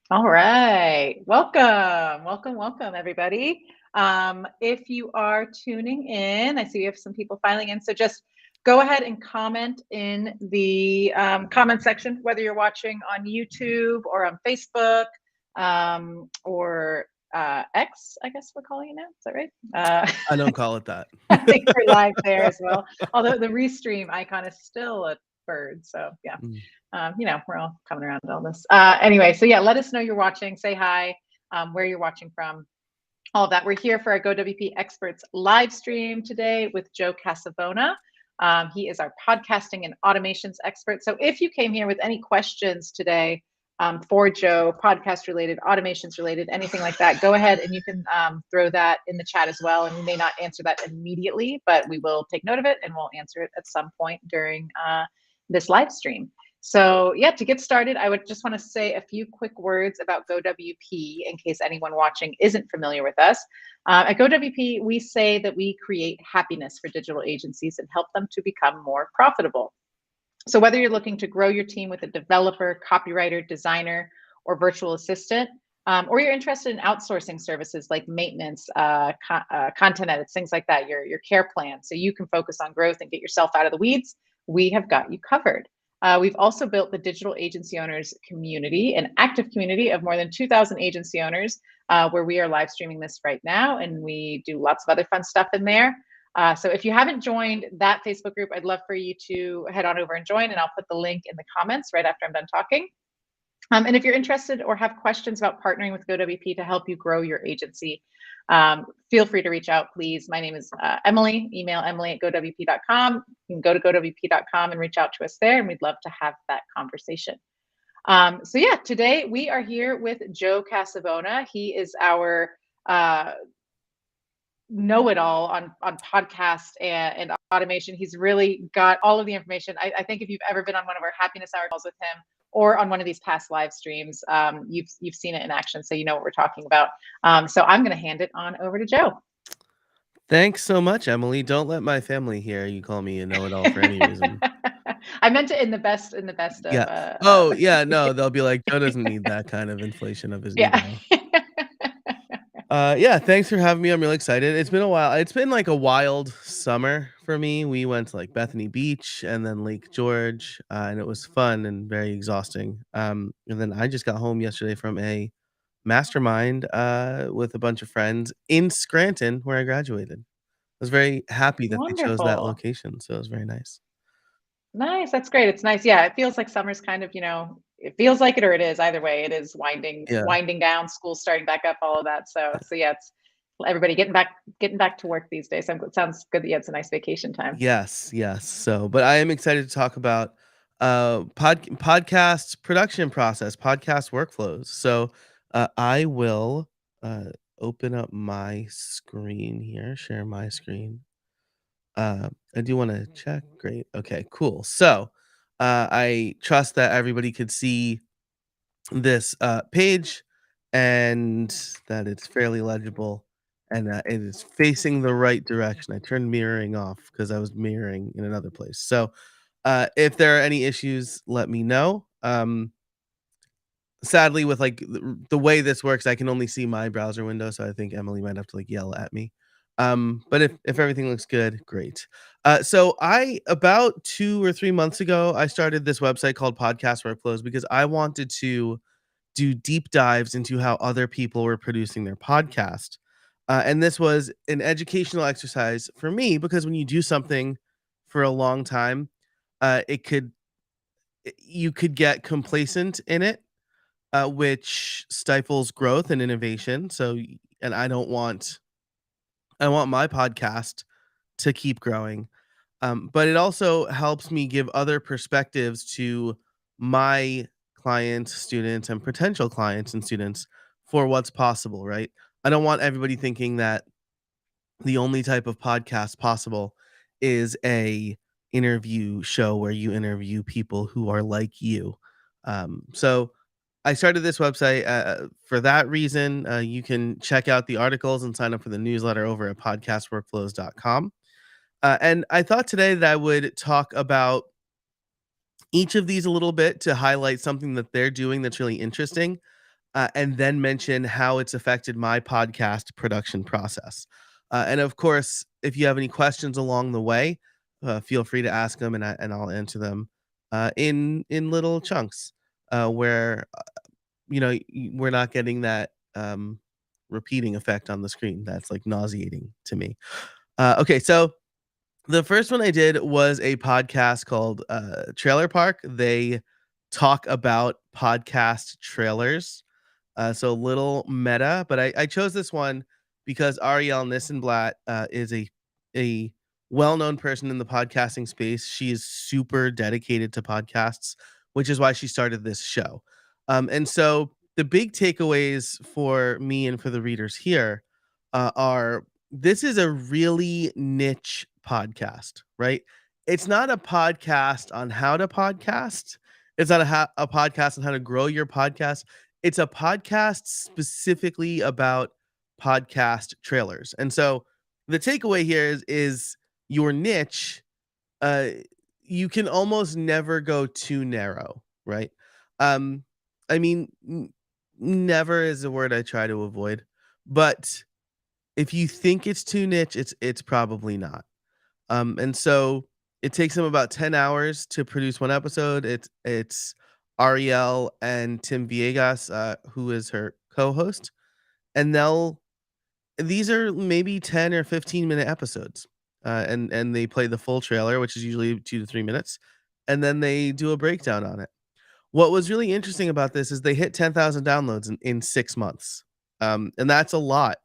All right. Welcome, everybody. If you are tuning in, I see we have some people filing in. So just go ahead and comment in the comment section, whether you're watching on YouTube or on Facebook or X, I guess we're calling it now. Is that right? I don't call it that. I think we're live there as well. Although the restream icon is still a bird. So yeah, Mm. we're all coming around to all this. Anyway, so yeah, let us know you're watching. Say hi, where you're watching from, all of that. We're here for our GoWP Experts live stream today with Joe Casabona. He is our podcasting and automations expert. So if you came here with any questions today for Joe, podcast related, automations related, anything like that, go ahead and you can throw that in the chat as well. And we may not answer that immediately, but we will take note of it and we'll answer it at some point during this live stream. So yeah, to get started, I would just want to say a few quick words about GoWP in case anyone watching isn't familiar with us. At GoWP, we say that we create happiness for digital agencies and help them to become more profitable. So whether you're looking to grow your team with a developer, copywriter, designer, or virtual assistant, or you're interested in outsourcing services like maintenance, content edits, things like that, your care plan, so you can focus on growth and get yourself out of the weeds, we have got you covered. We've also built the digital agency owners community, an active community of more than 2,000 agency owners, where we are live streaming this right now, and we do lots of other fun stuff in there. So if you haven't joined that Facebook group, I'd love for you to head on over and join, and I'll put the link in the comments right after I'm done talking. And if you're interested or have questions about partnering with GoWP to help you grow your agency, feel free to reach out, please. My name is Emily. Email emily@gowp.com. You can go to gowp.com and reach out to us there, and we'd love to have that conversation. So yeah, today we are here with Joe Casabona. He is our know-it-all on podcast and automation. He's really got all of the information. I think if you've ever been on one of our happiness hour calls with him or on one of these past live streams, you've seen it in action, so you know what we're talking about. So I'm going to hand it on over to Joe. Thanks so much, Emily. Don't let my family hear you call me a know-it-all for any reason. I meant it in the best of Yeah. Oh, yeah, no, they'll be like, "Joe doesn't need that kind of inflation of his yeah. ego." Yeah, thanks for having me. I'm really excited. It's been a while. It's been like a wild summer for me. We went to like Bethany Beach and then Lake George, and it was fun and very exhausting. And then I just got home yesterday from a mastermind with a bunch of friends in Scranton where I graduated. I was very happy that they chose that Wonderful. location, so it was very nice. Nice. That's great. It's nice. Yeah, it feels like summer's kind of, it feels like it or it is. Either way, it is Yeah. winding down, school starting back up, all of that. So yeah, it's everybody getting back to work these days. So it sounds good that you had some nice vacation time. Yes, yes. So, but I am excited to talk about podcast production process, podcast workflows. So, I will open up my screen here, share my screen. I do want to check. Great. Okay, cool. So, I trust that everybody could see this page and that it's fairly legible and that it is facing the right direction. I turned mirroring off because I was mirroring in another place. So if there are any issues, let me know. Sadly, with like the way this works, I can only see my browser window, so I think Emily might have to like yell at me. But if everything looks good, great. So I about 2 or 3 months ago, I started this website called Podcast Workflows because I wanted to do deep dives into how other people were producing their podcast. And this was an educational exercise for me because when you do something for a long time, it could you could get complacent in it, which stifles growth and innovation. So, and I want my podcast to keep growing, but it also helps me give other perspectives to my clients, students, and potential clients and students for what's possible, right? I don't want everybody thinking that the only type of podcast possible is a interview show where you interview people who are like you. So I started this website for that reason. You can check out the articles and sign up for the newsletter over at podcastworkflows.com. And I thought today that I would talk about each of these a little bit to highlight something that they're doing that's really interesting. and then mention how it's affected my podcast production process. And of course, if you have any questions along the way, feel free to ask them, and I'll answer them in little chunks where we're not getting that repeating effect on the screen. That's like nauseating to me. Okay, so the first one I did was a podcast called Trailer Park. They talk about podcast trailers. So a little meta, but I chose this one because Ariel Nissenblatt is a well-known person in the podcasting space. She is super dedicated to podcasts, which is why she started this show. And so the big takeaways for me and for the readers here are this is a really niche podcast, right? It's not a podcast on how to podcast. It's not a podcast on how to grow your podcast. It's a podcast specifically about podcast trailers. And so the takeaway here is your niche, uh, you can almost never go too narrow, right? Um, I mean, never is a word I try to avoid, but if you think it's too niche, it's probably not. And so it takes them about 10 hours to produce one episode. It's Ariel and Tim Villegas, who is her co-host, and these are maybe 10 or 15-minute episodes. And they play the full trailer, which is usually 2 to 3 minutes, and then they do a breakdown on it. What was really interesting about this is they hit 10,000 downloads in 6 months. And that's a lot,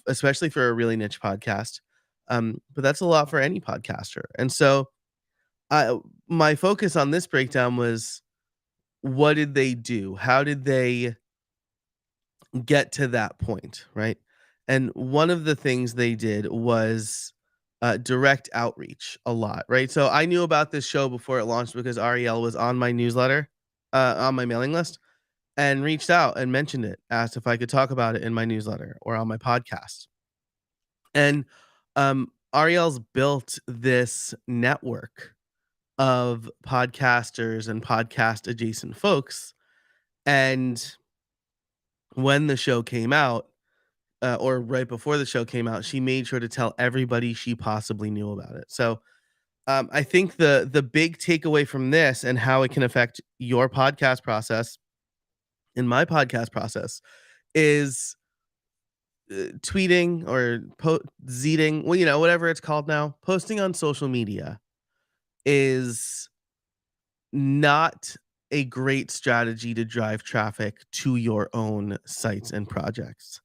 especially for a really niche podcast. But that's a lot for any podcaster. And so my focus on this breakdown was, what did they do? How did they get to that point, right? And one of the things they did was direct outreach a lot, right? So I knew about this show before it launched because Ariel was on my newsletter, on my mailing list, and reached out and mentioned it, asked if I could talk about it in my newsletter or on my podcast. And Ariel's built this network of podcasters and podcast adjacent folks. And when the show came out, or right before the show came out, she made sure to tell everybody she possibly knew about it. So I think the big takeaway from this and how it can affect your podcast process and my podcast process is tweeting or zeeting, well, whatever it's called now, posting on social media is not a great strategy to drive traffic to your own sites and projects.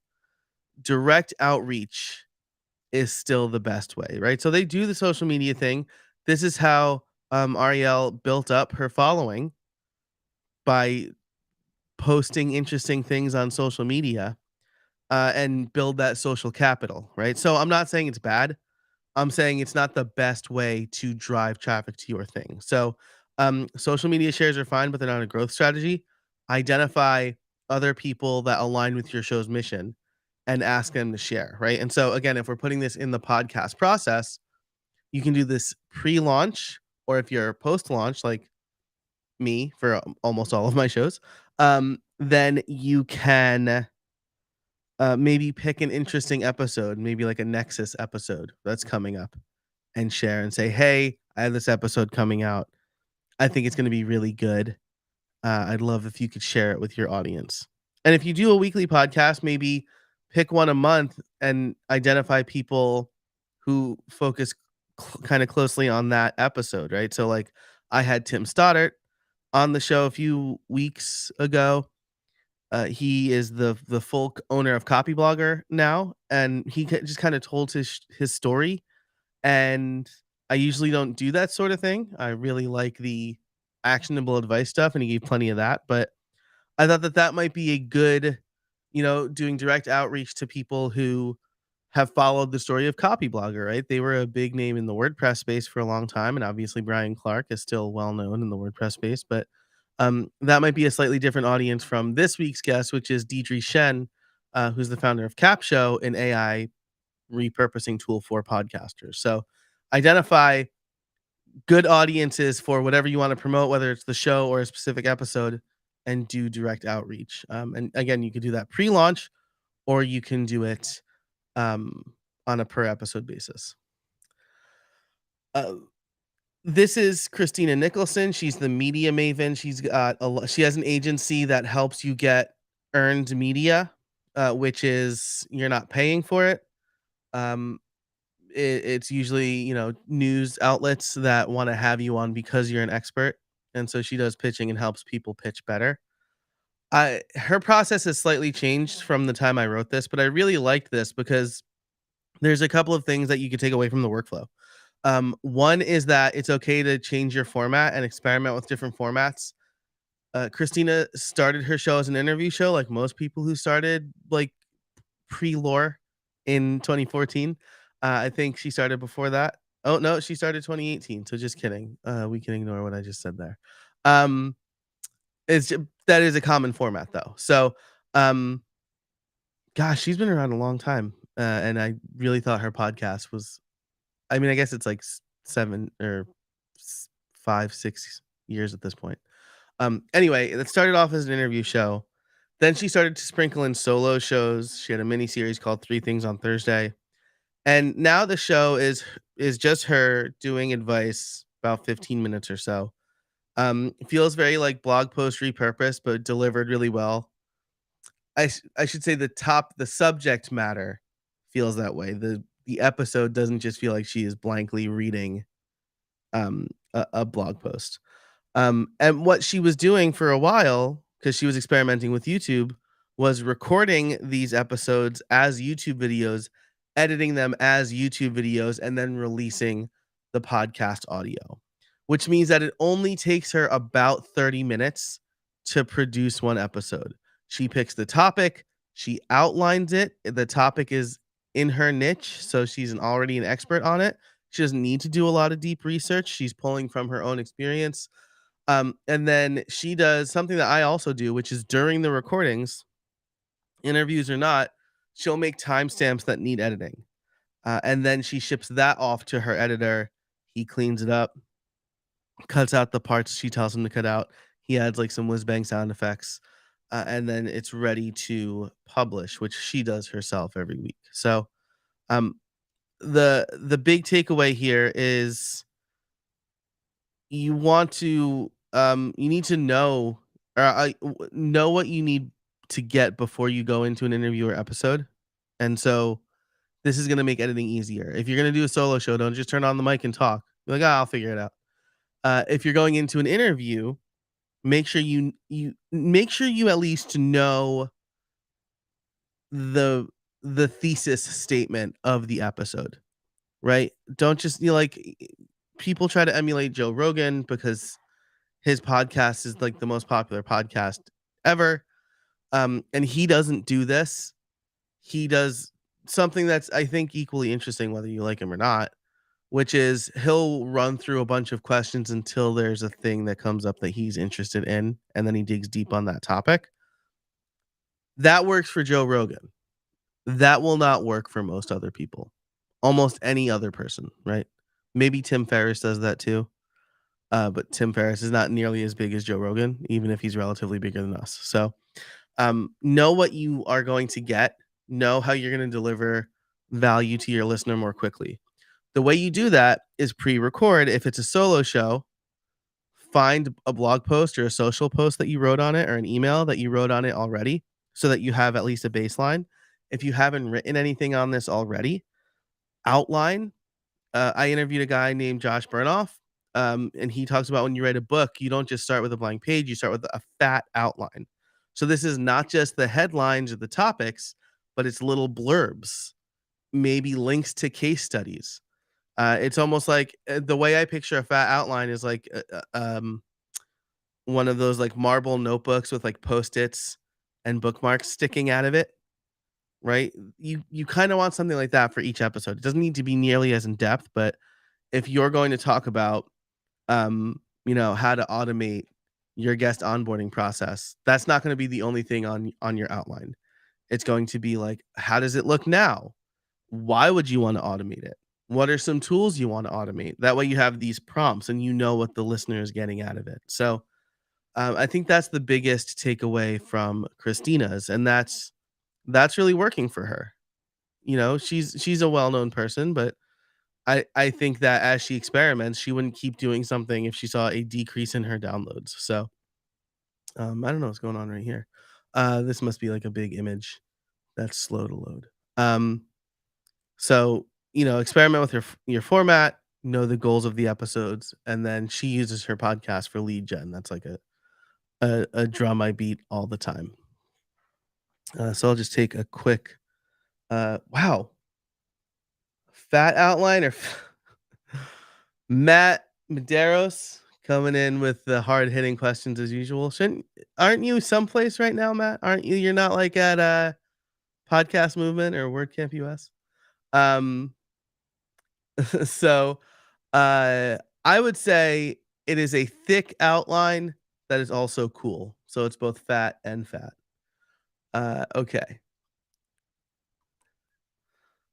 Direct outreach is still the best way, right? So they do the social media thing. This is how Ariel built up her following, by posting interesting things on social media, and build that social capital, right? So I'm not saying it's bad. I'm saying it's not the best way to drive traffic to your thing. So, social media shares are fine, but they're not a growth strategy. Identify other people that align with your show's mission and ask them to share, right? And so, again, if we're putting this in the podcast process, you can do this pre-launch, or if you're post-launch, like me for almost all of my shows, then you can maybe pick an interesting episode, maybe like a Nexus episode that's coming up, and share and say, "Hey, I have this episode coming out. I think it's going to be really good. I'd love if you could share it with your audience." And if you do a weekly podcast, maybe pick one a month and identify people who focus kind of closely on that episode, right? So, like, I had Tim Stoddart on the show a few weeks ago. He is the full owner of Copy Blogger now, and he just kind of told his story. And I usually don't do that sort of thing. I really like the actionable advice stuff, and he gave plenty of that. But I thought that might be a good, doing direct outreach to people who have followed the story of Copy Blogger, right? They were a big name in the WordPress space for a long time, and obviously Brian Clark is still well known in the WordPress space. But that might be a slightly different audience from this week's guest, which is Deidre Shen, who's the founder of CapShow, an AI repurposing tool for podcasters. So identify good audiences for whatever you want to promote, whether it's the show or a specific episode, and do direct outreach. And again, you could do that pre-launch, or you can do it um, on a per episode basis. Uh, this is Christina Nicholson. She's the media maven. She has an agency that helps you get earned media, which is you're not paying for it. Um, it's usually, news outlets that want to have you on because you're an expert, and so she does pitching and helps people pitch better. Her process has slightly changed from the time I wrote this, but I really liked this because there's a couple of things that you could take away from the workflow. One is that it's okay to change your format and experiment with different formats. Christina started her show as an interview show, like most people who started like pre-lore in 2014. I think she started before that. Oh no, she started 2018. So just kidding. We can ignore what I just said there. Um, that is a common format though. So, um, gosh, she's been around a long time, and I really thought her podcast was. I mean, I guess it's like 7 or 5, 6 years at this point. Anyway, it started off as an interview show. Then she started to sprinkle in solo shows. She had a mini series called Three Things on Thursday. And now the show is just her doing advice about 15 minutes or so. Feels very like blog post repurposed, but delivered really well. I should say the subject matter feels that way. The episode doesn't just feel like she is blankly reading a blog post. And what she was doing for a while, because she was experimenting with YouTube, was recording these episodes as YouTube videos, editing them as YouTube videos, and then releasing the podcast audio, which means that it only takes her about 30 minutes to produce one episode. She picks the topic, she outlines it. The topic is in her niche, so she's already an expert on it. She doesn't need to do a lot of deep research. She's pulling from her own experience. And then she does something that I also do, which is during the recordings, interviews or not, she'll make timestamps that need editing. And then she ships that off to her editor. He cleans it up, cuts out the parts she tells him to cut out. He adds like some whiz bang sound effects. And then it's ready to publish, which she does herself every week. So um, the big takeaway here is you want to you need to know know what you need to get before you go into an interview or episode. And so this is going to make editing easier. If you're going to do a solo show, don't just turn on the mic and talk. Be like, I'll figure it out. If you're going into an interview, make sure you at least know the thesis statement of the episode, right? Don't just people try to emulate Joe Rogan because his podcast is like the most popular podcast ever. And he doesn't do this. He does something that's, I think, equally interesting, whether you like him or not, which is he'll run through a bunch of questions until there's a thing that comes up that he's interested in, and then he digs deep on that topic. That works for Joe Rogan. That will not work for most other people. Almost any other person, right? Maybe Tim Ferriss does that too. But Tim Ferriss is not nearly as big as Joe Rogan, even if he's relatively bigger than us. So know what you are going to get, know how you're going to deliver value to your listener more quickly. The way you do that is pre-record. If it's a solo show, find a blog post or a social post that you wrote on it or an email that you wrote on it already so that you have at least a baseline. If you haven't written anything on this already, outline. I interviewed a guy named Josh Burnoff, and he talks about when you write a book, you don't just start with a blank page, you start with a fat outline. So this is not just the headlines or the topics, but it's little blurbs, maybe links to case studies. It's almost like the way I picture a fat outline is like one of those like marble notebooks with like post-its and bookmarks sticking out of it, right? You kind of want something like that for each episode. It doesn't need to be nearly as in depth, but if you're going to talk about how to automate your guest onboarding process, that's not going to be the only thing on your outline. It's going to be like, how does it look now? Why would you want to automate it? What are some tools you want to automate? That way you have these prompts and you know what the listener is getting out of it. So I think that's the biggest takeaway from Christina's, and that's really working for her. You know, she's a well-known person, but I think that as she experiments, she wouldn't keep doing something if she saw a decrease in her downloads. So, I don't know what's going on right here. This must be like a big image that's slow to load. Um, so, experiment with your format, know the goals of the episodes, and then she uses her podcast for lead gen. That's like a drum I beat all the time. So I'll just take a quick wow. Fat outline or Matt Medeiros coming in with the hard-hitting questions as usual. Aren't you someplace right now, Matt? Aren't you? You're not like at Podcast Movement or WordCamp US? Um, so I would say it is a thick outline that is also cool. So it's both fat and fat. Okay.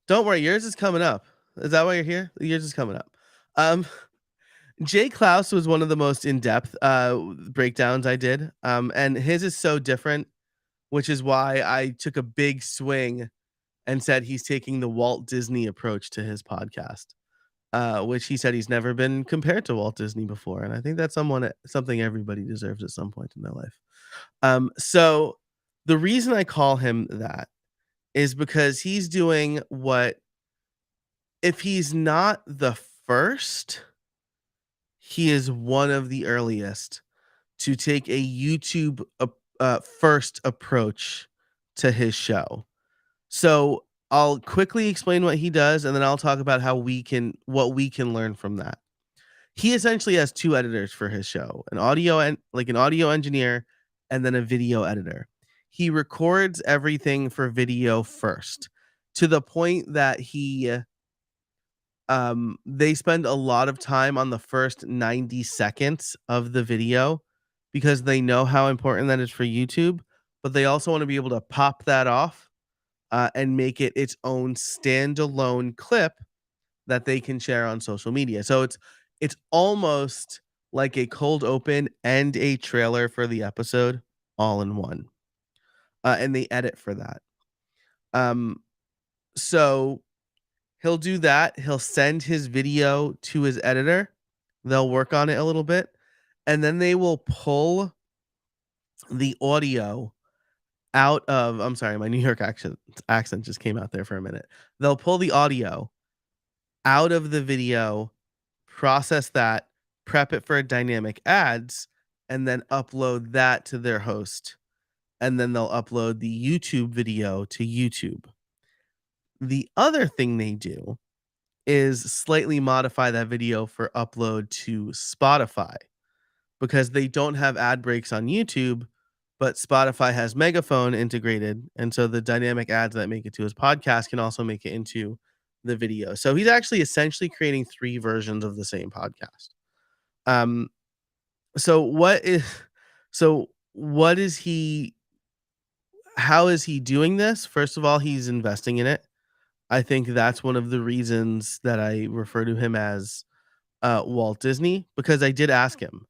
Don't worry, yours is coming up. Is that why you're here? Yours is coming up. Um, Jay Klaus was one of the most in-depth breakdowns I did. And his is so different, which is why I took a big swing and said he's taking the Walt Disney approach to his podcast, which he said he's never been compared to Walt Disney before. And I think that's something everybody deserves at some point in their life. So the reason I call him that is because he's doing what, if he's not the first, he is one of the earliest to take a YouTube first approach to his show. So I'll quickly explain what he does, and then I'll talk about what we can learn from that. He essentially has two editors for his show, an audio engineer and then a video editor. He records everything for video first, to the point that they spend a lot of time on the first 90 seconds of the video because they know how important that is for YouTube, but they also want to be able to pop that off and make it its own standalone clip that they can share on social media. So it's almost like a cold open and a trailer for the episode all in one. And they edit for that. So he'll do that. He'll send his video to his editor. They'll work on it a little bit, and then they will pull the audio out of, I'm sorry, my New York accent just came out there for a minute. They'll pull the audio out of the video, process that, prep it for dynamic ads, and then upload that to their host. And then they'll upload the YouTube video to YouTube. The other thing they do is slightly modify that video for upload to Spotify, because they don't have ad breaks on YouTube, but Spotify has Megaphone integrated, and so the dynamic ads that make it to his podcast can also make it into the video. So he's actually essentially creating 3 versions of the same podcast. So what is he how is he doing this? First of all, he's investing in it. I think that's one of the reasons that I refer to him as Walt Disney, because I did ask him.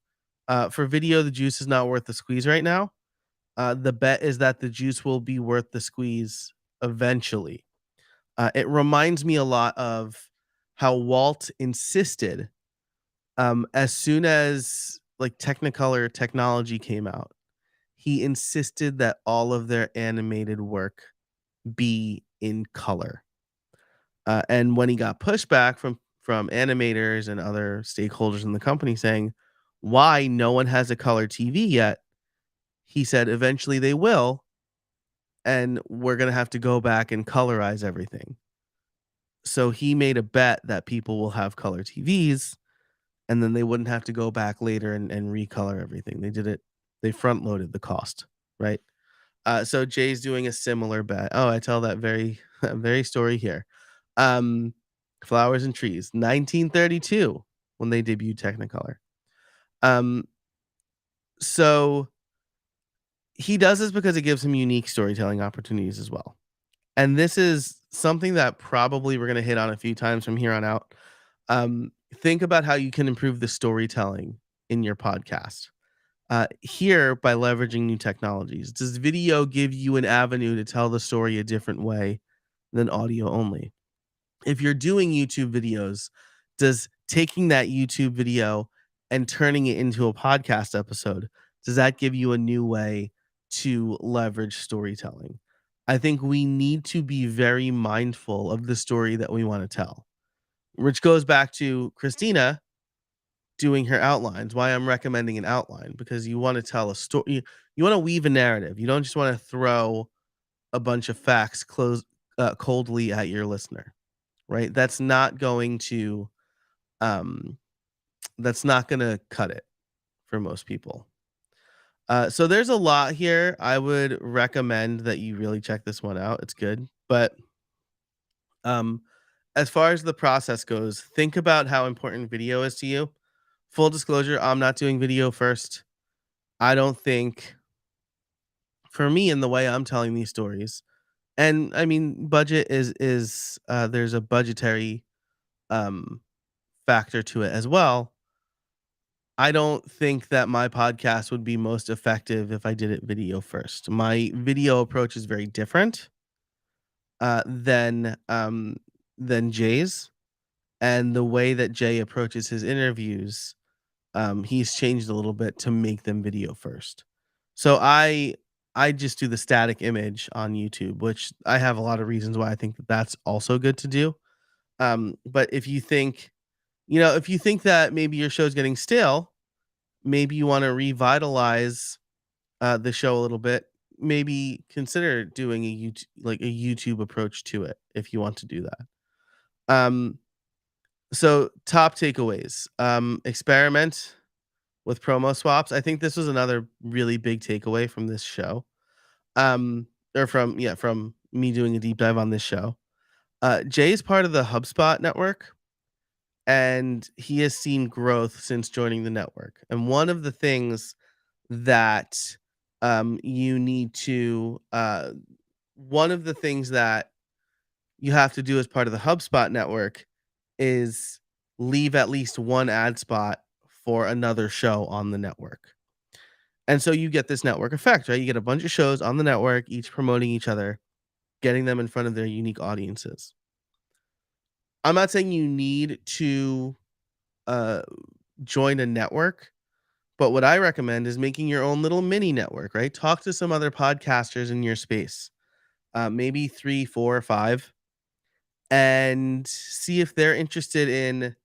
For video, the juice is not worth the squeeze right now. The bet is that the juice will be worth the squeeze eventually. It reminds me a lot of how Walt insisted, as soon as like Technicolor technology came out, he insisted that all of their animated work be in color. And when he got pushback from animators and other stakeholders in the company saying, why no one has a color TV yet, he said eventually they will, and we're going to have to go back and colorize everything. So he made a bet that people will have color TVs, and then they wouldn't have to go back later and recolor everything. They front loaded the cost, right? So Jay's doing a similar bet. Oh, I tell that very story here. Flowers and Trees, 1932, when they debuted Technicolor. So he does this because it gives him unique storytelling opportunities as well. And this is something that probably we're going to hit on a few times from here on out. Think about how you can improve the storytelling in your podcast. Here, by leveraging new technologies, does video give you an avenue to tell the story a different way than audio only? If you're doing YouTube videos, does taking that YouTube video and turning it into a podcast episode, does that give you a new way to leverage storytelling? I think we need to be very mindful of the story that we want to tell, which goes back to Christina doing her outlines, why I'm recommending an outline, because you want to tell a story. You want to weave a narrative. You don't just want to throw a bunch of facts coldly at your listener, right? Um, that's not gonna cut it for most people. So there's a lot here. I would recommend that you really check this one out. It's good, but um, as far as the process goes, think about how important video is to you. Full disclosure, I'm not doing video first. I don't think, for me, in the way I'm telling these stories, and I mean, budget is there's a budgetary um factor to it as well. I don't think that my podcast would be most effective if I did it video first. My video approach is very different uh, than um, than Jay's, and the way that Jay approaches his interviews, he's changed a little bit to make them video first. So I just do the static image on YouTube, which I have a lot of reasons why I think that that's also good to do. But if you think, if you think that maybe your show's getting stale, maybe you want to revitalize the show a little bit, maybe consider doing a YouTube approach to it if you want to do that. Um, so top takeaways: experiment with promo swaps. I think this was another really big takeaway from this show. Or from me doing a deep dive on this show. Jay is part of the HubSpot network, and he has seen growth since joining the network. And one of the things that you need to one of the things that you have to do as part of the HubSpot network is leave at least one ad spot for another show on the network. And so you get this network effect, right? You get a bunch of shows on the network, each promoting each other, getting them in front of their unique audiences. I'm not saying you need to uh, join a network, but what I recommend is making your own little mini network, right? Talk to some other podcasters in your space, maybe 3, 4, or 5, and see if they're interested in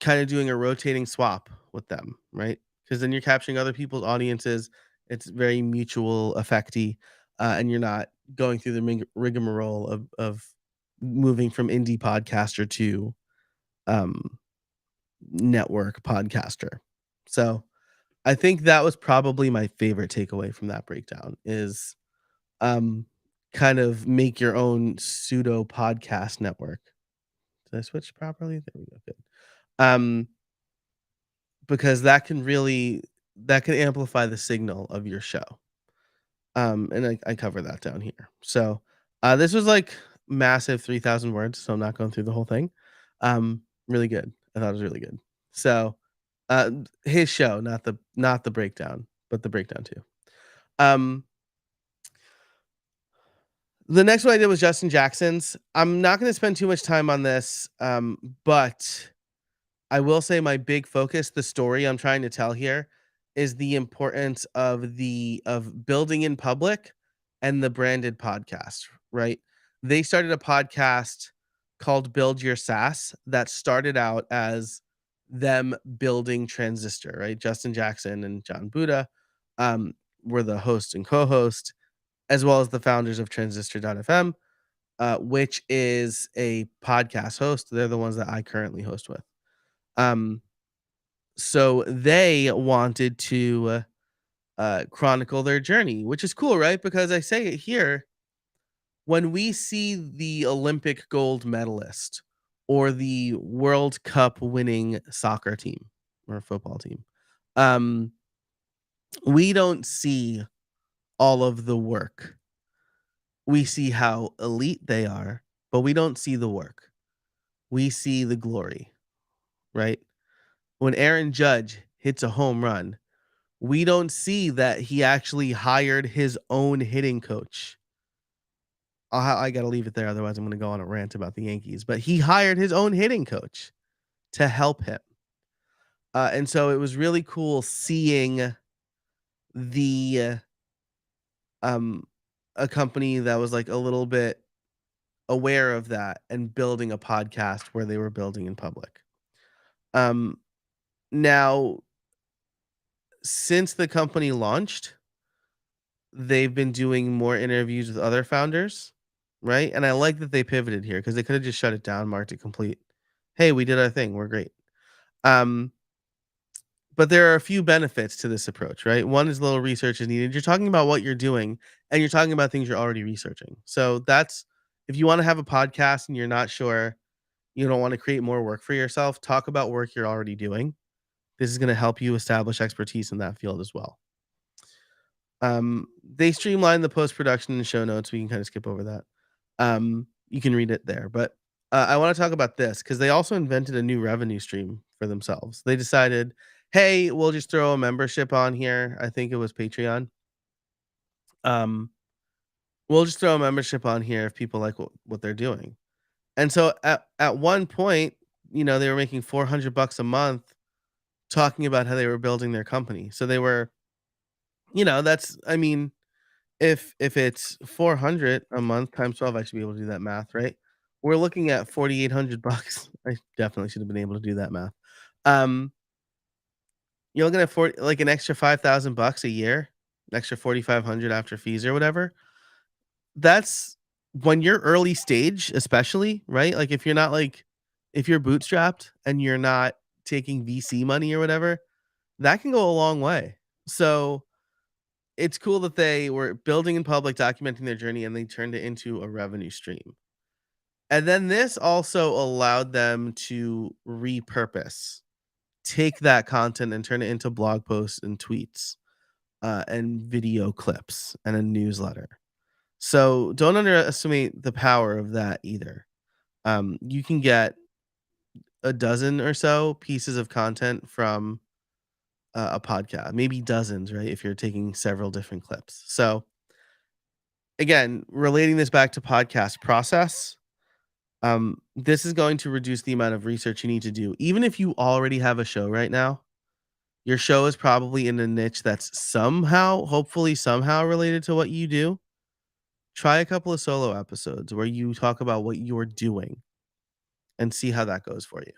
kind of doing a rotating swap with them, right? Because then you're capturing other people's audiences. It's very mutual effecty, and you're not going through the rigmarole of moving from indie podcaster to um, network podcaster. So I think that was probably my favorite takeaway from that breakdown is um, kind of make your own pseudo podcast network. Did I switch properly? There we go. Good. Um, because that can amplify the signal of your show. And I cover that down here. So this was like massive 3,000 words, so I'm not going through the whole thing. Really good. I thought it was really good. So his show, not the breakdown, but the breakdown too. Um, the next one I did was Justin Jackson's. I'm not going to spend too much time on this, but I will say my big focus, the story I'm trying to tell here, is the importance of building in public and the branded podcast, right? They started a podcast called Build Your SaaS that started out as them building Transistor, right? Justin Jackson and John Buddha were the host and co-host, as well as the founders of Transistor.fm, which is a podcast host. They're the ones that I currently host with. So they wanted to chronicle their journey, which is cool, right? Because I say it here, when we see the Olympic gold medalist or the World Cup winning soccer team or football team, um, we don't see all of the work. We see how elite they are, but we don't see the work. We see the glory, right? When Aaron Judge hits a home run, we don't see that he actually hired his own hitting coach. I got to leave it there. Otherwise, I'm going to go on a rant about the Yankees. But he hired his own hitting coach to help him. And so it was really cool seeing the a company that was like a little bit aware of that and building a podcast where they were building in public. Now, since the company launched, they've been doing more interviews with other founders, right? And I like that they pivoted here because they could have just shut it down, marked it complete. Hey, we did our thing. We're great. But there are a few benefits to this approach, right? One is a little research is needed. You're talking about what you're doing and you're talking about things you're already researching. So that's if you want to have a podcast and you're not sure, you don't want to create more work for yourself, talk about work you're already doing. This is going to help you establish expertise in that field as well. They streamlined the post-production and show notes. We can kind of skip over that. You can read it there, but I want to talk about this because they also invented a new revenue stream for themselves. They decided, hey, we'll just throw a membership on here. I think it was Patreon. We'll just throw a membership on here if people like what they're doing. And so at one point, they were making $400 a month talking about how they were building their company. So they were, if it's 400 a month times 12, I should be able to do that math, right? We're looking at $4,800. I definitely should have been able to do that math. You're looking at like an extra $5,000 a year, an extra 4,500 after fees or whatever. That's when you're early stage, especially, right? Like if you're bootstrapped and you're not taking VC money or whatever, that can go a long way. So it's cool that they were building in public, documenting their journey, and they turned it into a revenue stream. And then this also allowed them to repurpose, take that content and turn it into blog posts and tweets, and video clips and a newsletter. So don't underestimate the power of that either. You can get a dozen or so pieces of content from a podcast, maybe dozens, right? If you're taking several different clips. So again, relating this back to podcast process, this is going to reduce the amount of research you need to do. Even if you already have a show right now, your show is probably in a niche that's hopefully somehow related to what you do. Try a couple of solo episodes where you talk about what you're doing and see how that goes for you.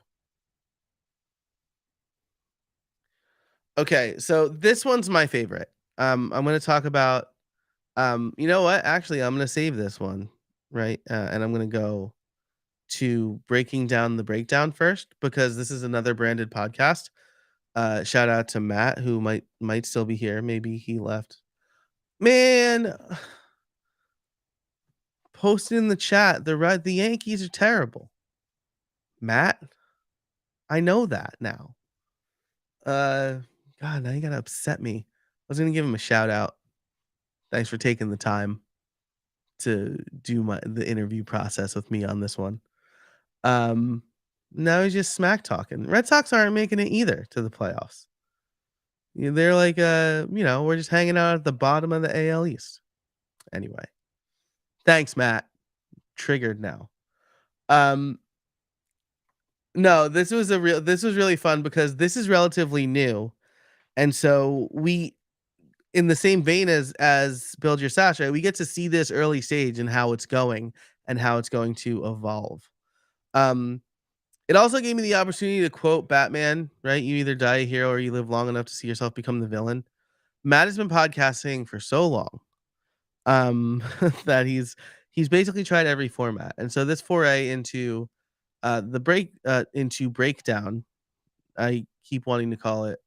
Okay, so this one's my favorite. I'm going to talk about, you know what? Actually, I'm going to save this one, right? And I'm going to go to breaking down the breakdown first because this is another branded podcast. Shout out to Matt, who might still be here. Maybe he left. Man, posted in the chat, the Yankees are terrible. Matt, I know that now. God, now you gotta upset me. I was gonna give him a shout out. Thanks for taking the time to do the interview process with me on this one. Now he's just smack talking. Red Sox aren't making it either to the playoffs. They're like, we're just hanging out at the bottom of the AL East. Anyway, thanks, Matt. Triggered now. No, this was really fun because this is relatively new. And so we, in the same vein as Build Your Stash, right, we get to see this early stage and how it's going and how it's going to evolve. It also gave me the opportunity to quote Batman, right? You either die a hero or you live long enough to see yourself become the villain. Matt has been podcasting for so long that he's basically tried every format. And so this foray into into breakdown, I keep wanting to call it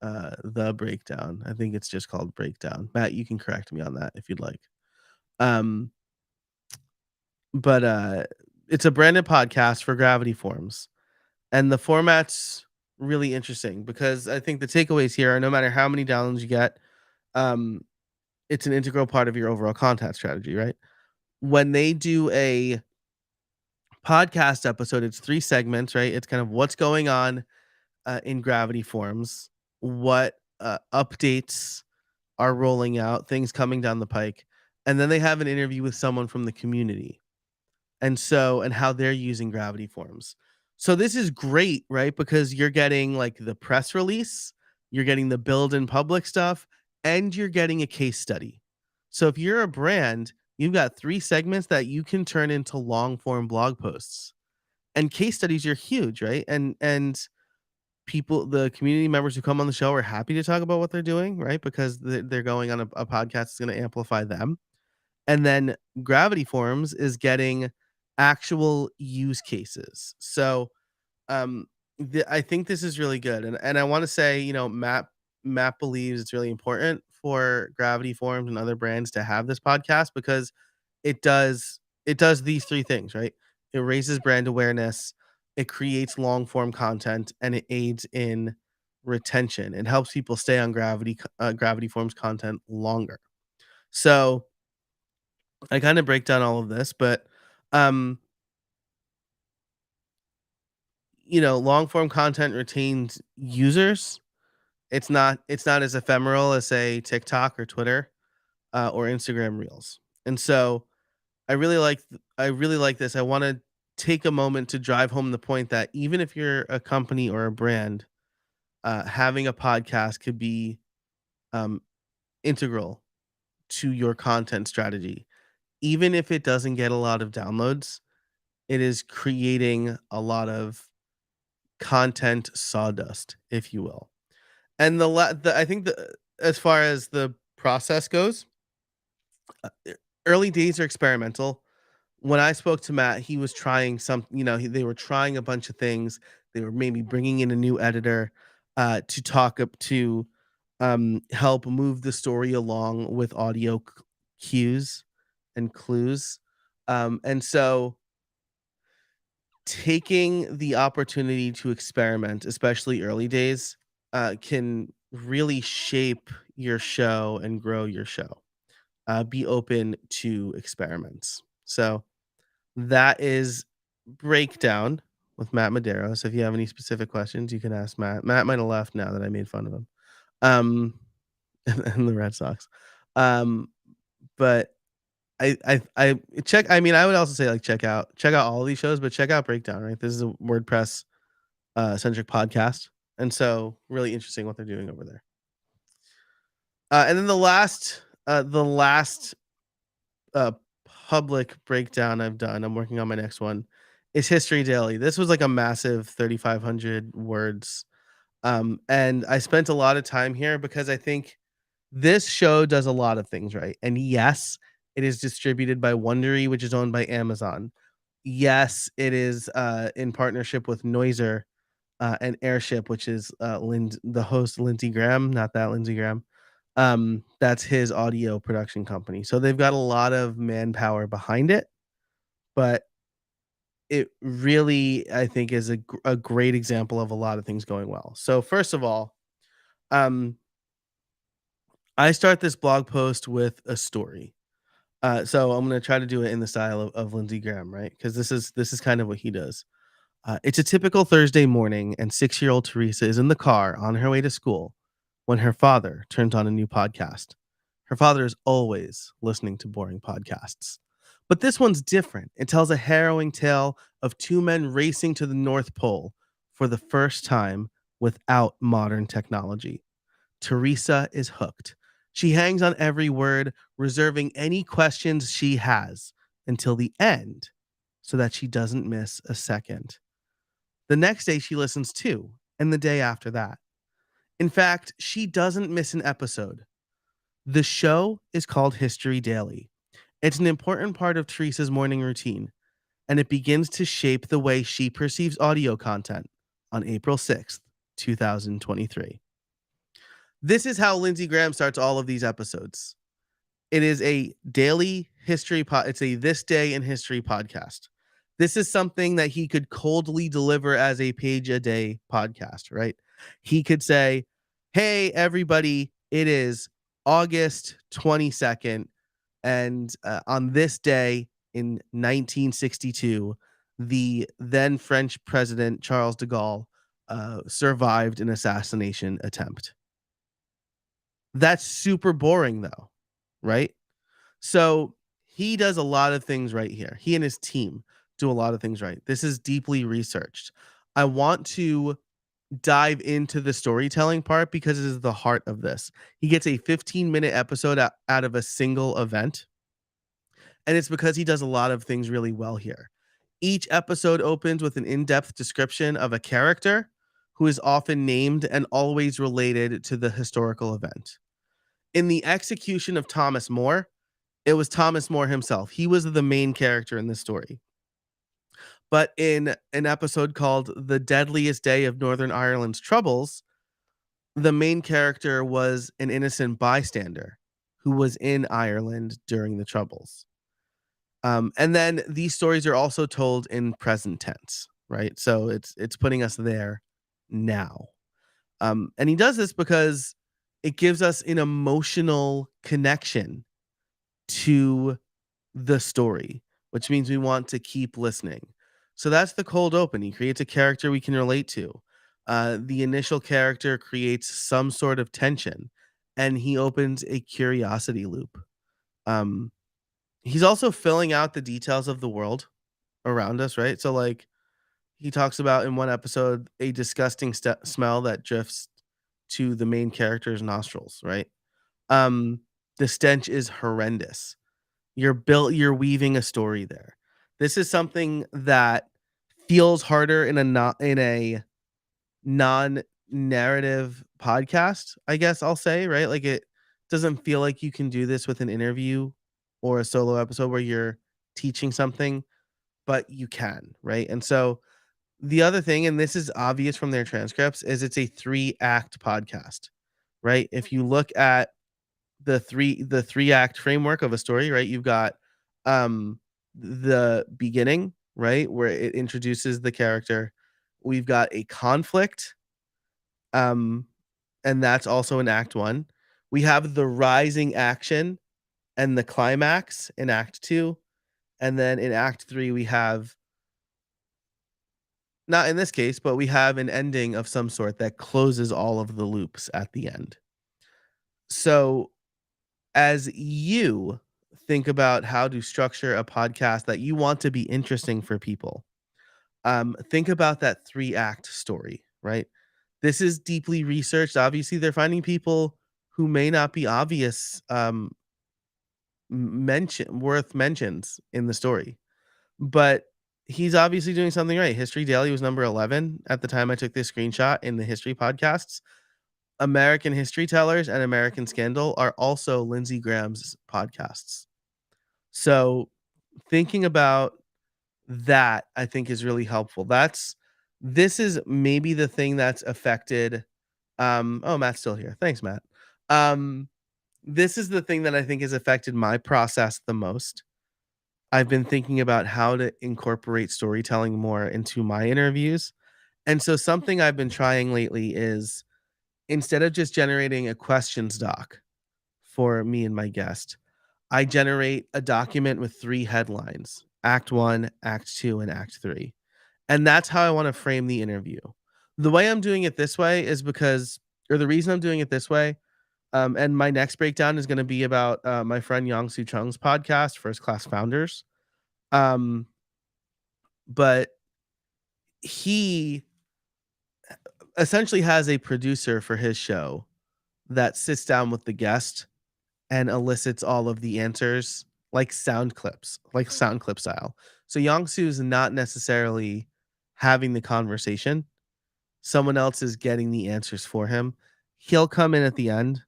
the breakdown. I think it's just called breakdown. Matt, you can correct me on that if you'd like. But it's a branded podcast for Gravity Forms. And the format's really interesting because I think the takeaways here are no matter how many downloads you get, it's an integral part of your overall content strategy, right? When they do a podcast episode, it's 3 segments, right? It's kind of what's going on in Gravity Forms, what updates are rolling out, things coming down the pike, and then they have an interview with someone from the community. And how they're using gravity forms. So this is great, right? Because you're getting like the press release, you're getting the build in public stuff, and you're getting a case study. So if you're a brand, you've got 3 segments that you can turn into long form blog posts. And case studies are huge, right? And people, the community members who come on the show are happy to talk about what they're doing, right? Because they're going on a podcast that's going to amplify them. And then Gravity Forms is getting actual use cases. So, um, I think this is really good, and I wanna say, Matt believes it's really important for Gravity Forms and other brands to have this podcast because it does these 3 things, right? It raises brand awareness, it creates long form content, and it aids in retention. It helps people stay on Gravity Forms content longer. So I kind of break down all of this, but um, long form content retains users. It's not as ephemeral as say TikTok or Twitter or Instagram Reels. And so I really like this. I want to take a moment to drive home the point that even if you're a company or a brand, having a podcast could be um, integral to your content strategy. Even if it doesn't get a lot of downloads, it is creating a lot of content sawdust, if you will. And I think the as far as the process goes, early days are experimental. When I spoke to Matt, he was trying they were trying a bunch of things. They were maybe bringing in a new editor to talk up to help move the story along with audio cues and clues. And so taking the opportunity to experiment, especially early days, can really shape your show and grow your show. Be open to experiments. So that is breakdown with Matt Madero. So if you have any specific questions, you can ask Matt. Matt might have left now that I made fun of him. Um, and the Red Sox. Um, but I check. I mean, I would also say like check out all of these shows, but check out Breakdown. Right, this is a WordPress centric podcast, and so really interesting what they're doing over there. And then the last uh, public breakdown I've done. I'm working on my next one. Is History Daily. This was like a massive 3,500 words, and I spent a lot of time here because I think this show does a lot of things right. And yes, it is distributed by Wondery, which is owned by Amazon. Yes, it is in partnership with Noiser and Airship, which is the host Lindsey Graham, not that Lindsey Graham. That's his audio production company. So they've got a lot of manpower behind it, but it really, I think, is a great example of a lot of things going well. So first of all, um, I start this blog post with a story. So I'm gonna try to do it in the style of Lindsey Graham, right? Because this is kind of what he does. It's a typical Thursday morning, and 6-year-old Teresa is in the car on her way to school when her father turns on a new podcast. Her father is always listening to boring podcasts. But this one's different. It tells a harrowing tale of 2 men racing to the North Pole for the first time without modern technology. Teresa is hooked. She hangs on every word, reserving any questions she has until the end so that she doesn't miss a second. The next day, she listens too, and the day after that. In fact, she doesn't miss an episode. The show is called History Daily. It's an important part of Teresa's morning routine, and it begins to shape the way she perceives audio content on April 6th, 2023. This is how Lindsey Graham starts all of these episodes. It is a daily history it's a This Day in History podcast. This is something that he could coldly deliver as a page a day podcast, right? He could say, "Hey everybody, it is August 22nd and on this day in 1962, the then French president Charles de Gaulle survived an assassination attempt." That's super boring though, right? So he does a lot of things right here. He and his team do a lot of things right. This is deeply researched. I want to dive into the storytelling part because it is the heart of this. He gets a 15-minute episode out of a single event, and it's because he does a lot of things really well here. Each episode opens with an in-depth description of a character who is often named and always related to the historical event. In the execution of Thomas More, it was Thomas More himself. He was the main character in this story. But in an episode called The Deadliest Day of Northern Ireland's Troubles, the main character was an innocent bystander who was in Ireland during the Troubles. And then these stories are also told in present tense, right? So it's putting us there now. And he does this because it gives us an emotional connection to the story, which means we want to keep listening. So that's the cold open. He creates a character we can relate to. The initial character creates some sort of tension, and he opens a curiosity loop. Um, he's also filling out the details of the world around us, right? So, like, he talks about in one episode a disgusting smell that drifts to the main character's nostrils, right? Um, the stench is horrendous. You're weaving a story there. This is something that feels harder in a non-narrative podcast, I guess I'll say, right? Like, it doesn't feel like you can do this with an interview or a solo episode where you're teaching something, but you can, right? And so the other thing, and this is obvious from their transcripts, is it's a 3-act podcast, right? If you look at the three act framework of a story, right? You've got the beginning, right, where it introduces the character. We've got a conflict, um, and that's also in act 1. We have the rising action and the climax in act 2, and then in act 3 we have, not in this case, but we have an ending of some sort that closes all of the loops at the end. So as you think about how to structure a podcast that you want to be interesting for people, think about that 3-act story, right? This is deeply researched. Obviously, they're finding people who may not be obvious worth mentions in the story, but he's obviously doing something right. History Daily was number 11 at the time I took this screenshot in the history podcasts. American History Tellers and American Scandal are also Lindsey Graham's podcasts. So thinking about that, I think, is really helpful. This is maybe the thing that's affected. Oh, Matt's still here. Thanks, Matt. This is the thing that I think has affected my process the most. I've been thinking about how to incorporate storytelling more into my interviews. And so something I've been trying lately is, instead of just generating a questions doc for me and my guest, I generate a document with 3 headlines: Act 1, Act 2, and Act 3. And that's how I want to frame the interview. The way I'm doing it this way is because, or the reason I'm doing it this way, and my next breakdown is going to be about my friend Yang Su Chung's podcast, First Class Founders. But he essentially has a producer for his show that sits down with the guest and elicits all of the answers like sound clips, like sound clip style. So Yongsu is not necessarily having the conversation. Someone else is getting the answers for him. He'll come in at the end.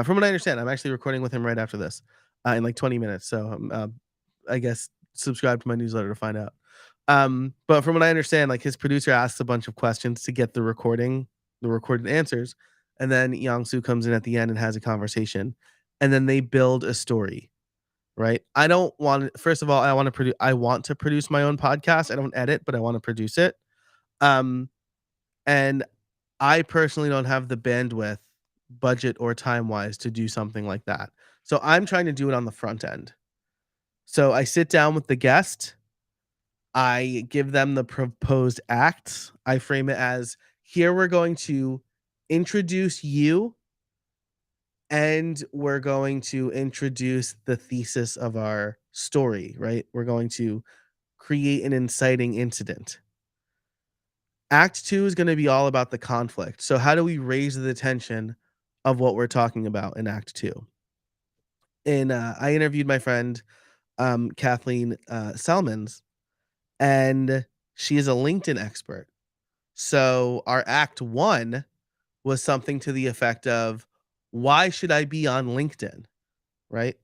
From what I understand, I'm actually recording with him right after this in like 20 minutes. So I guess subscribe to my newsletter to find out. But from what I understand, like, his producer asks a bunch of questions to get the recorded answers. And then Yongsu comes in at the end and has a conversation. And then they build a story, right? I don't want, first of all, I want to produce my own podcast. I don't edit, but I want to produce it. And I personally don't have the bandwidth, budget or time wise, to do something like that. So I'm trying to do it on the front end. So I sit down with the guest. I give them the proposed acts. I frame it as, here we're going to introduce you and we're going to introduce the thesis of our story, right? We're going to create an inciting incident. Act 2 is gonna be all about the conflict. So how do we raise the tension of what we're talking about in Act 2? I interviewed my friend, Kathleen, Selmans, and she is a LinkedIn expert. So our Act 1 was something to the effect of, "Why should I be on LinkedIn?" Right?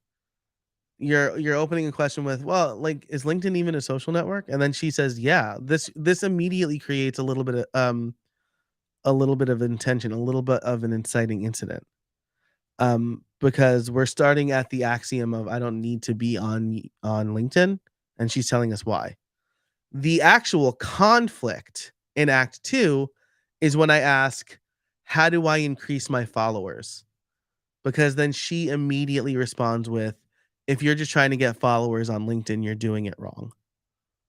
You're opening a question with, "Well, like, is LinkedIn even a social network?" And then she says, "Yeah." This immediately creates a little bit of intention, a little bit of an inciting incident. Because we're starting at the axiom of I don't need to be on LinkedIn, and she's telling us why. The actual conflict in Act 2 is when I ask, "How do I increase my followers?" Because then she immediately responds with, "If you're just trying to get followers on LinkedIn, you're doing it wrong."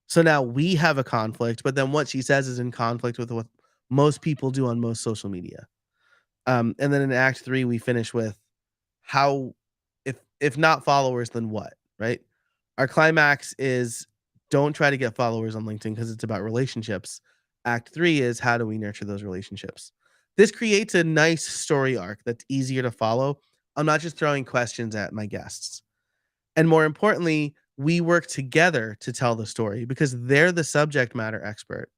So now we have a conflict, but then what she says is in conflict with what most people do on most social media. And then in Act 3, we finish with how if not followers, then what, right? Our climax is don't try to get followers on LinkedIn because it's about relationships. Act 3 is how do we nurture those relationships? This creates a nice story arc that's easier to follow. I'm not just throwing questions at my guests. And more importantly, we work together to tell the story because they're the subject matter expert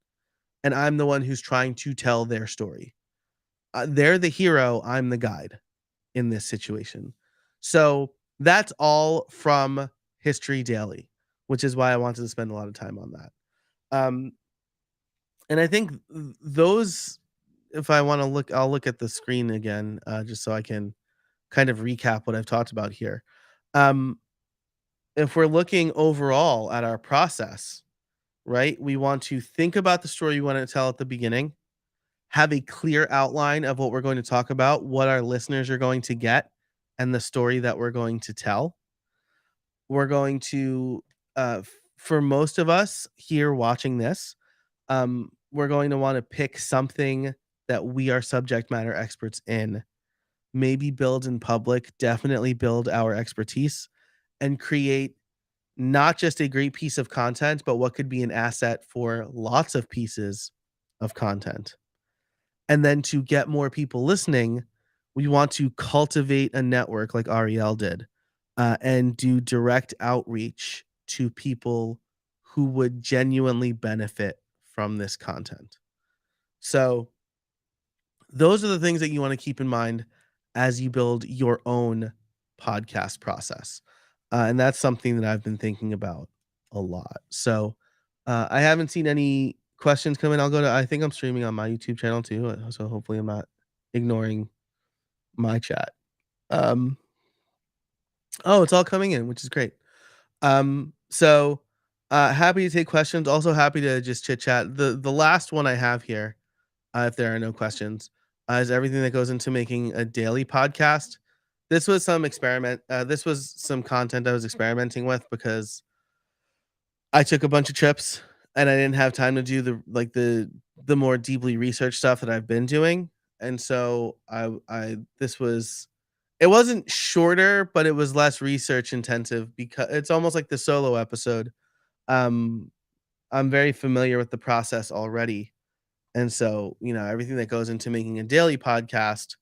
and I'm the one who's trying to tell their story. They're the hero, I'm the guide in this situation. So that's all from History Daily, which is why I wanted to spend a lot of time on that. Um, and I think those, if I want to look, I'll look at the screen again, just so I can kind of recap what I've talked about here. Um, if we're looking overall at our process, right, we want to think about the story you want to tell at the beginning, have a clear outline of what we're going to talk about, what our listeners are going to get, and the story that we're going to tell. We're going to, for most of us here watching this, we're going to want to pick something that we are subject matter experts in. Maybe build in public, definitely build our expertise and create not just a great piece of content, but what could be an asset for lots of pieces of content. And then to get more people listening, we want to cultivate a network like Ariel did, and do direct outreach to people who would genuinely benefit from this content. So those are the things that you want to keep in mind as you build your own podcast process. And that's something that I've been thinking about a lot. So I haven't seen any questions come in. I think I'm streaming on my YouTube channel too. So hopefully I'm not ignoring my chat. Um, oh, it's all coming in, which is great. So happy to take questions. Also happy to just chit chat. The last one I have here, if there are no questions, is everything that goes into making a daily podcast. This was some experiment. This was some content I was experimenting with because I took a bunch of trips and I didn't have time to do the more deeply researched stuff that I've been doing. And so I this was it wasn't shorter, but it was less research intensive because it's almost like the solo episode. Um, I'm very familiar with the process already. And so, everything that goes into making a daily podcast,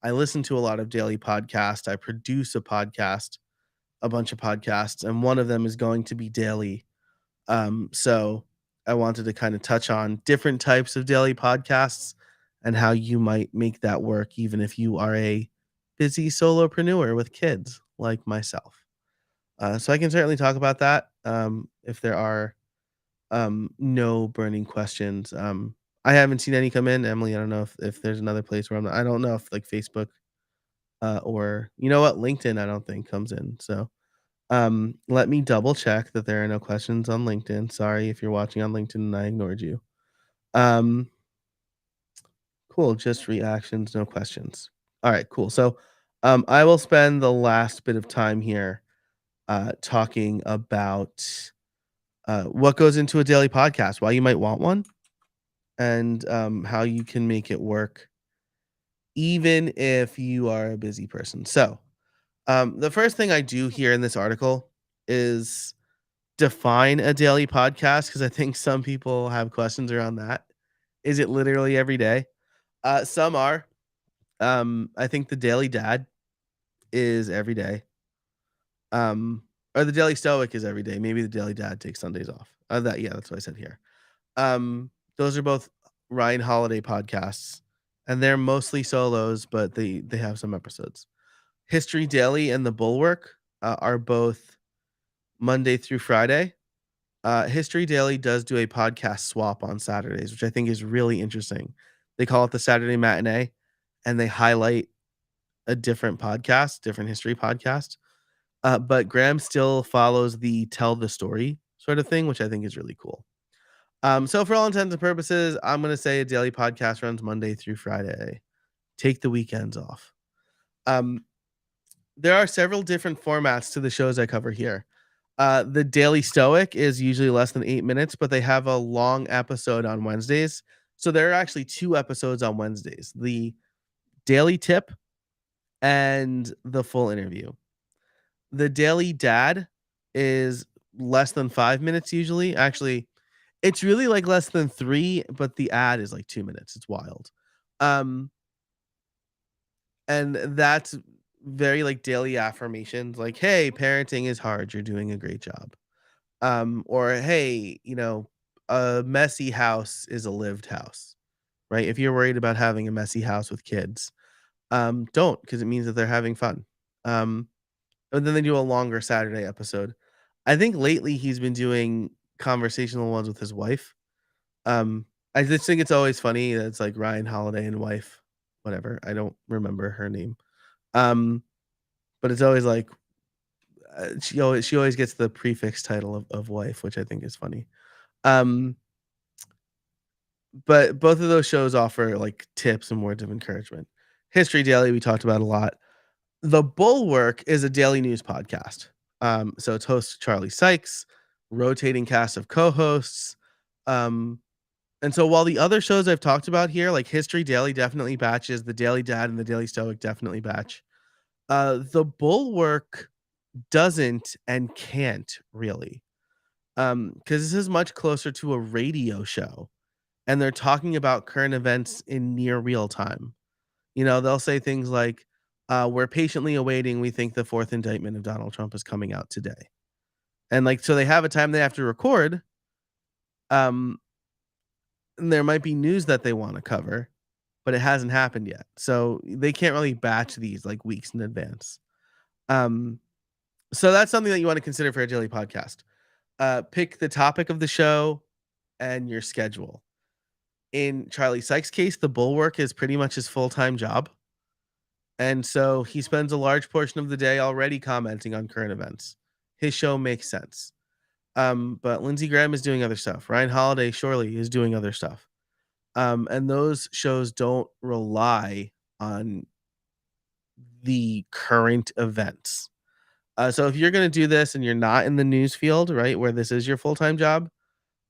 I listen to a lot of daily podcasts. I produce a bunch of podcasts, and one of them is going to be daily. So I wanted to kind of touch on different types of daily podcasts and how you might make that work, even if you are a busy solopreneur with kids like myself. So I can certainly talk about that if there are no burning questions. I haven't seen any come in. Emily, I don't know if there's another place where I don't know if like Facebook or you know what, LinkedIn, I don't think comes in. So let me double check that there are no questions on LinkedIn. Sorry if you're watching on LinkedIn and I ignored you. Um, cool. Just reactions, no questions. All right, cool. So I will spend the last bit of time here talking about what goes into a daily podcast, why you might want one, and how you can make it work even if you are a busy person. So, the first thing I do here in this article is define a daily podcast because I think some people have questions around that. Is it literally every day? Some are. I think the Daily Dad is every day. Or the Daily Stoic is every day. Maybe the Daily Dad takes Sundays off. That's what I said here. Those are both Ryan Holiday podcasts, and they're mostly solos, but they have some episodes. History Daily and The Bulwark are both Monday through Friday. History Daily does do a podcast swap on Saturdays, which I think is really interesting. They call it the Saturday Matinee, and they highlight a different podcast, different history podcast. But Graham still follows the tell the story sort of thing, which I think is really cool. So for all intents and purposes, I'm going to say a daily podcast runs Monday through Friday. Take the weekends off. There are several different formats to the shows I cover here. The Daily Stoic is usually less than 8 minutes, but they have a long episode on Wednesdays. So there are actually 2 episodes on Wednesdays, the Daily Tip and the full interview. The Daily Dad is less than 5 minutes usually. Actually, it's really like less than 3, but the ad is like 2 minutes. It's wild. And that's very like daily affirmations like, hey, parenting is hard. You're doing a great job. Or hey, a messy house is a lived house, right? If you're worried about having a messy house with kids, don't, because it means that they're having fun. And then they do a longer Saturday episode. I think lately he's been doing conversational ones with his wife. I just think it's always funny that it's like Ryan Holiday and wife, whatever. I don't remember her name. But it's always like she always gets the prefix title of wife, which I think is funny. But both of those shows offer like tips and words of encouragement. History Daily we talked about a lot. The Bulwark is a daily news podcast. So it's host Charlie Sykes, rotating cast of co-hosts. And so while the other shows I've talked about here, like History Daily definitely batches, the Daily Dad and the Daily Stoic definitely batch. The Bulwark doesn't and can't really. Because this is much closer to a radio show, and they're talking about current events in near real time. They'll say things like, we're patiently awaiting, we think the 4th indictment of Donald Trump is coming out today. And like, so they have a time they have to record. And there might be news that they want to cover, but it hasn't happened yet. So they can't really batch these like weeks in advance. So that's something that you want to consider for a daily podcast. Pick the topic of the show and your schedule. In Charlie Sykes' case, the Bulwark is pretty much his full-time job. And so he spends a large portion of the day already commenting on current events. His show makes sense. But Lindsey Graham is doing other stuff. Ryan Holiday surely is doing other stuff. And those shows don't rely on the current events. So if you're going to do this and you're not in the news field, right, where this is your full-time job,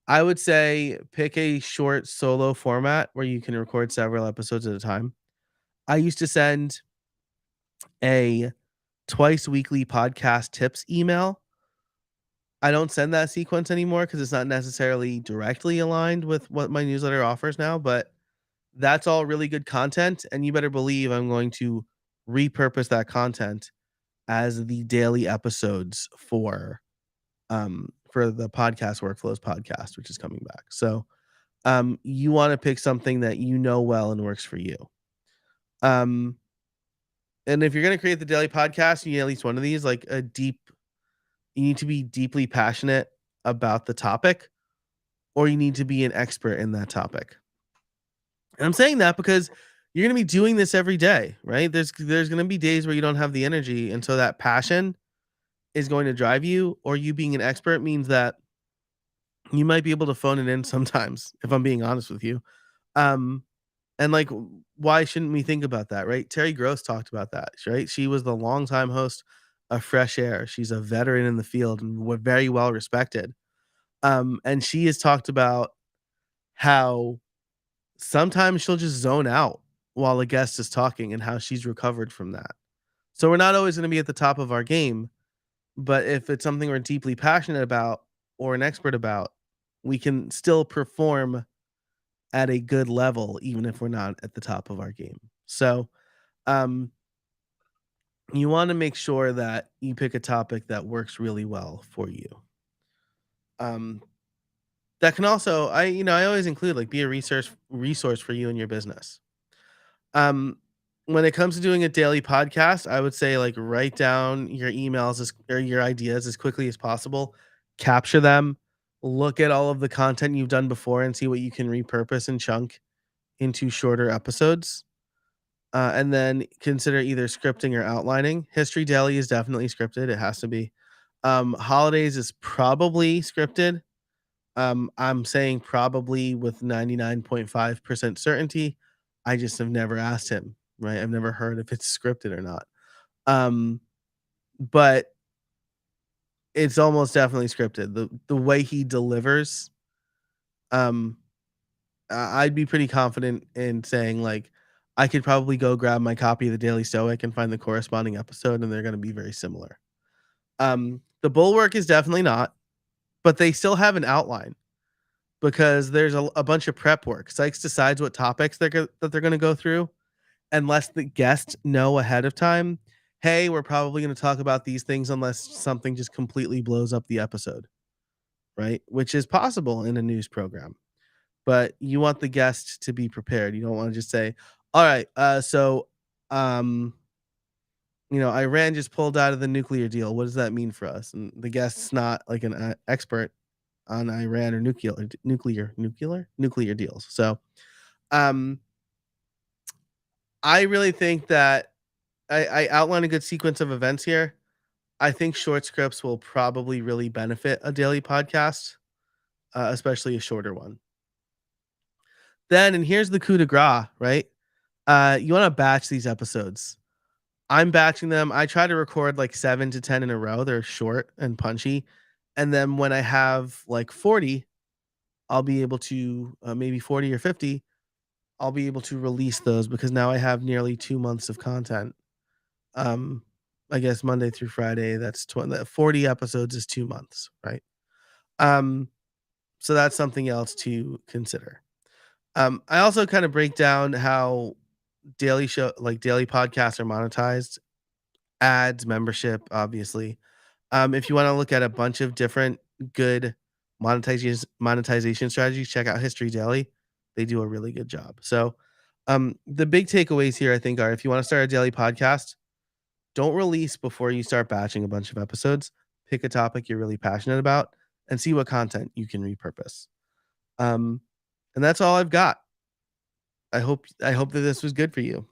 I would say pick a short solo format where you can record several episodes at a time. I used to send a twice weekly podcast tips email. I don't send that sequence anymore because it's not necessarily directly aligned with what my newsletter offers now, but that's all really good content. And you better believe I'm going to repurpose that content as the daily episodes for the Podcast Workflows podcast, which is coming back. So you want to pick something that you know well and works for you. And if you're going to create the daily podcast, you need at least one of these, like you need to be deeply passionate about the topic, or you need to be an expert in that topic. And I'm saying that because you're going to be doing this every day, right? There's going to be days where you don't have the energy. And so that passion is going to drive you, or you being an expert means that you might be able to phone it in sometimes, if I'm being honest with you. And like, why shouldn't we think about that, right? Terry Gross talked about that, right? She was the longtime host of Fresh Air. She's a veteran in the field and very well respected. And she has talked about how sometimes she'll just zone out while a guest is talking and how she's recovered from that. So we're not always going to be at the top of our game, but if it's something we're deeply passionate about or an expert about, we can still perform at a good level even if we're not at the top of our game. So, um you want to make sure that you pick a topic that works really well for you. Um that can also I always include like be a resource for you and your business. Um, when it comes to doing a daily podcast, I would say like write down your emails or your ideas as quickly as possible, capture them, look at all of the content you've done before and see what you can repurpose and chunk into shorter episodes. And then consider either scripting or outlining. History Daily is definitely scripted. It has to be. Holidays is probably scripted. I'm saying probably with 99.5% certainty. I just have never asked him, right? I've never heard if it's scripted or not. Um, but it's almost definitely scripted. The way he delivers, um, I'd be pretty confident in saying like I could probably go grab my copy of the Daily Stoic and find the corresponding episode, and they're going to be very similar. The Bulwark is definitely not, but they still have an outline because there's a bunch of prep work. Sykes decides what topics that they're going to go through, unless the guests know ahead of time. Hey, we're probably going to talk about these things unless something just completely blows up the episode, right? Which is possible in a news program, but you want the guest to be prepared. You don't want to just say, "All right, um, Iran just pulled out of the nuclear deal. What does that mean for us?" And the guest's not like an expert on Iran or nuclear deals. So, um, I really think that I outline a good sequence of events here. I think short scripts will probably really benefit a daily podcast, especially a shorter one. Then, and here's the coup de grace, right? You want to batch these episodes. I'm batching them. I try to record like 7 to 10 in a row. They're short and punchy. And then when I have like 40, I'll be able to maybe 40 or 50, I'll be able to release those because now I have nearly 2 months of content. Um, I guess Monday through Friday, that's 40 episodes is 2 months, right? Um, so that's something else to consider. I also kind of break down how daily podcasts are monetized, ads, membership, obviously. If you want to look at a bunch of different good monetization strategies, check out History Daily. They do a really good job. So, the big takeaways here, I think, are if you want to start a daily podcast, don't release before you start batching a bunch of episodes. Pick a topic you're really passionate about and see what content you can repurpose. And that's all I've got. I hope that this was good for you.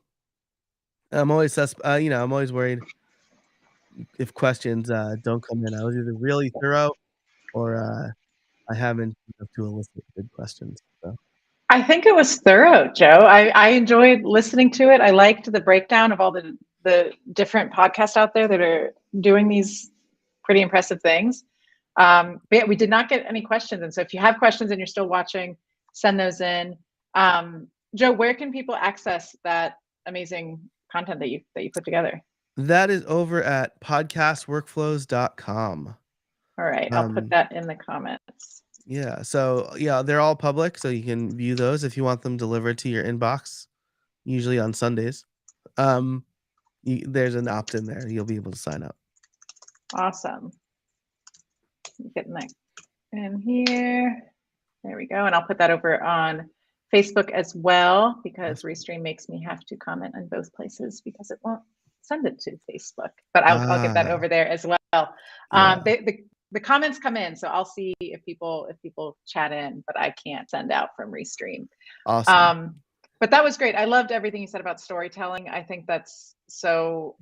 I'm always I'm always worried if questions don't come in. I was either really thorough or I haven't enough to elicit good questions. So. I think it was thorough, Joe. I enjoyed listening to it. I liked the breakdown of all the different podcasts out there that are doing these pretty impressive things. But yeah, we did not get any questions. And so if you have questions and you're still watching, send those in. Joe, where can people access that amazing content that you put together? That is over at podcastworkflows.com. All right, I'll put that in the comments. Yeah, so yeah, they're all public, so you can view those if you want them delivered to your inbox, usually on Sundays. There's an opt-in there. You'll be able to sign up. Awesome. Getting that in here. There we go. And I'll put that over on Facebook as well, because Restream makes me have to comment on both places because it won't send it to Facebook. But I'll get that over there as well. Yeah. The comments come in, so I'll see if people chat in, but I can't send out from Restream. Awesome. But that was great. I loved everything you said about storytelling. I think that's so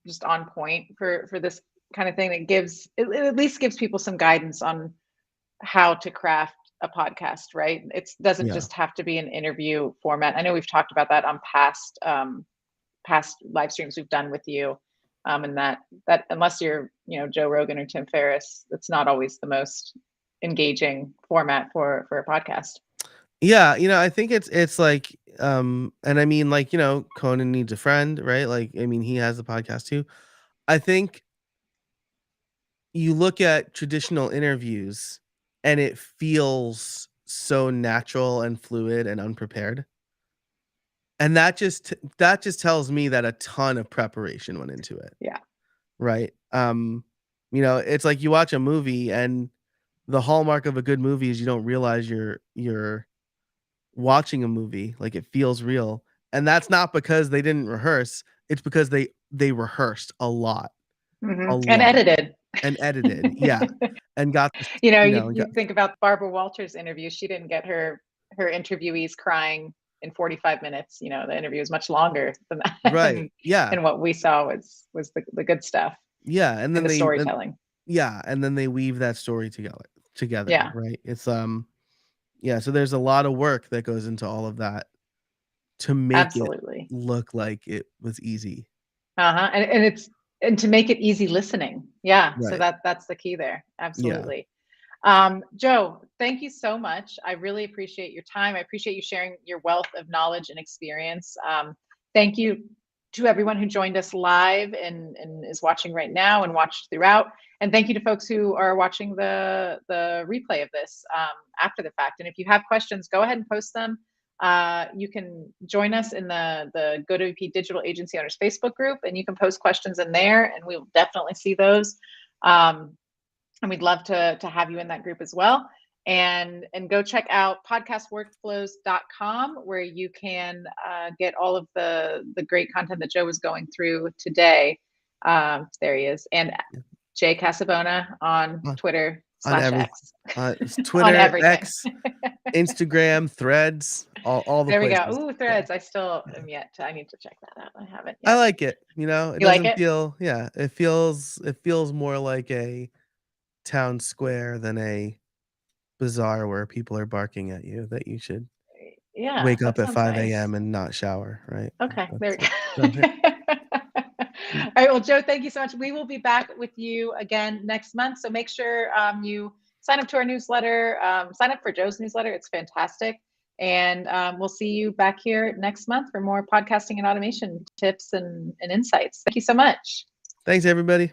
just on point for this kind of thing. That it at least gives people some guidance on how to craft a podcast, right? It doesn't just have to be an interview format. I know we've talked about that on past live streams we've done with you, and that unless you're Joe Rogan or Tim Ferriss, it's not always the most engaging format for a podcast. Yeah, I think it's like, and I mean, like, Conan needs a friend, right? Like, I mean, he has a podcast too. I think you look at traditional interviews and it feels so natural and fluid and unprepared. And that just tells me that a ton of preparation went into it, Yeah. right? It's like you watch a movie and the hallmark of a good movie is you don't realize you're watching a movie, like it feels real. And that's not because they didn't rehearse, it's because they rehearsed a lot, a And lot, edited. and edited. Yeah. And got this, and You got think about Barbara Walters' interview. She didn't get her interviewees crying in 45 minutes. The interview was much longer than that, right. Yeah. and what we saw was the good stuff Yeah, and and then the storytelling. yeah, and then they weave that story together, Yeah, right? It's yeah, so there's a lot of work that goes into all of that to make it absolutely. look like it was easy. And to make it easy listening. Yeah, so Right. that's the key there. Yeah. Absolutely. Joe, thank you so much. I really appreciate your time. I appreciate you sharing your wealth of knowledge and experience. Thank you to everyone who joined us live and is watching right now and watched throughout. And thank you to folks who are watching the replay of this after the fact. And if you have questions, go ahead and post them. You can join us in the GoWP Digital Agency Owners Facebook group, and you can post questions in there, and we will definitely see those. And we'd love to have you in that group as well. And go check out podcastworkflows.com, where you can get all of the great content that Joe was going through today. There he is. And Jay Casabona on On Twitter on / every X. it's On Twitter, everything. X, Instagram, Threads, all the There we go. places. Ooh, Yeah. Threads. I still am yet to, I need to check that out. I haven't I yet. like it, it You like doesn't it? feel, yeah, it feels more like a town square than a bazaar where people are barking at you that you should Yeah, wake up that at sounds 5 nice. AM and not shower, right? Okay, there we That's go. it. So, yeah. All right, well, Joe, thank you so much. We will be back with you again next month. So make sure you sign up to our newsletter, sign up for Joe's newsletter. It's fantastic. And we'll see you back here next month for more podcasting and automation tips and insights. Thank you so much. Thanks, everybody.